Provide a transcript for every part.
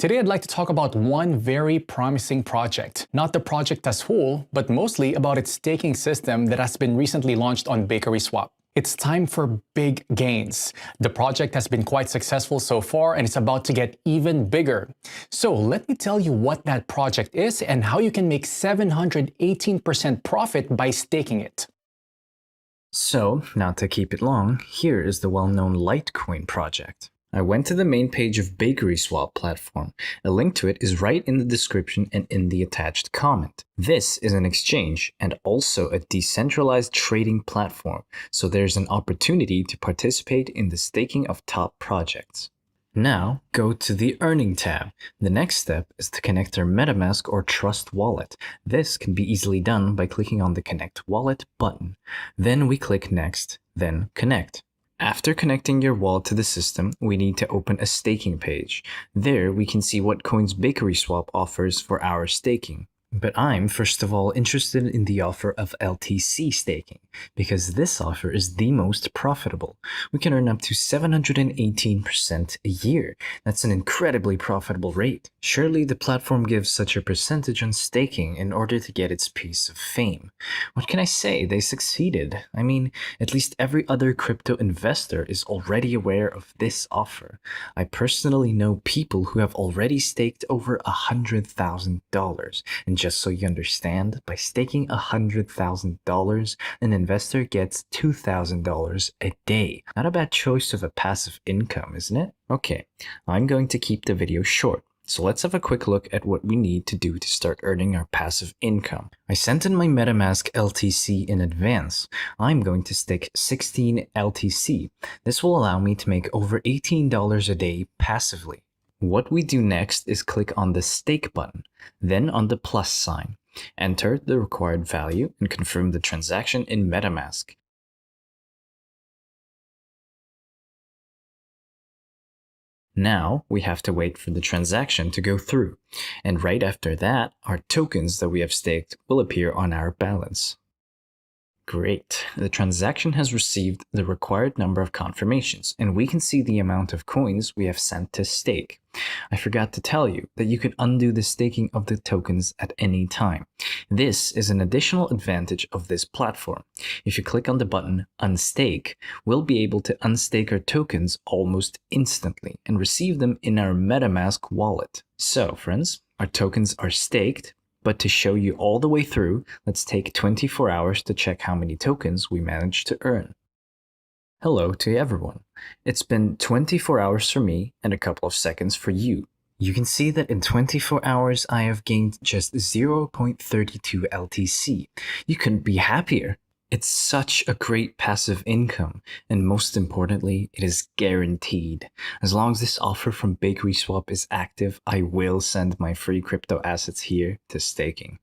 Today, I'd like to talk about one very promising project. Not the project as whole, but mostly about its staking system that has been recently launched on BakerySwap. It's time for big gains. The project has been quite successful so far, and it's about to get even bigger. So let me tell you what that project is and how you can make 718% profit by staking it. So, not to keep it long, here is the well-known Litcoin project. I went to the main page of BakerySwap platform. A link to it is right in the description and in the attached comment. This is an exchange and also a decentralized trading platform, so there's an opportunity to participate in the staking of top projects. Now, go to the Earning tab. The next step is to connect your MetaMask or Trust wallet. This can be easily done by clicking on the Connect Wallet button. Then we click Next, then Connect. After connecting your wallet to the system, we need to open a staking page. There we can see what coins BakerySwap offers for our staking. But I'm first of all interested in the offer of LTC staking, because this offer is the most profitable. We can earn up to 718% a year. That's an incredibly profitable rate. Surely the platform gives such a percentage on staking in order to get its piece of fame. What can I say? They succeeded. I mean, at least every other crypto investor is already aware of this offer. I personally know people who have already staked over $100,000. And just so you understand, by staking $100,000, an investor gets $2,000 a day. Not a bad choice of a passive income, isn't it? Okay, I'm going to keep the video short. So let's have a quick look at what we need to do to start earning our passive income. I sent in my MetaMask LTC in advance. I'm going to stake 16 LTC. This will allow me to make over $18 a day passively. What we do next is click on the stake button, then on the plus sign. Enter the required value and confirm the transaction in MetaMask. Now we have to wait for the transaction to go through, and right after that, our tokens that we have staked will appear on our balance. Great. The transaction has received the required number of confirmations, and we can see the amount of coins we have sent to stake. I forgot to tell you that you can undo the staking of the tokens at any time. This is an additional advantage of this platform. If you click on the button Unstake, we'll be able to unstake our tokens almost instantly and receive them in our MetaMask wallet. So, friends, our tokens are staked. But to show you all the way through, let's take 24 hours to check how many tokens we managed to earn. Hello to everyone. It's been 24 hours for me and a couple of seconds for you. You can see that in 24 hours, I have gained just 0.32 LTC. You couldn't be happier. It's such a great passive income, and most importantly, it is guaranteed. As long as this offer from BakerySwap is active, I will send my free crypto assets here to staking.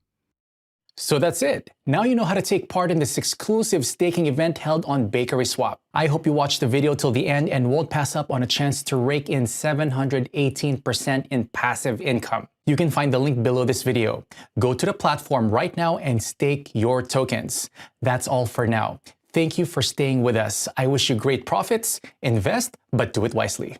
So that's it. Now you know how to take part in this exclusive staking event held on BakerySwap. I hope you watched the video till the end and won't pass up on a chance to rake in 718% in passive income. You can find the link below this video. Go to the platform right now and stake your tokens. That's all for now. Thank you for staying with us. I wish you great profits. Invest, but do it wisely.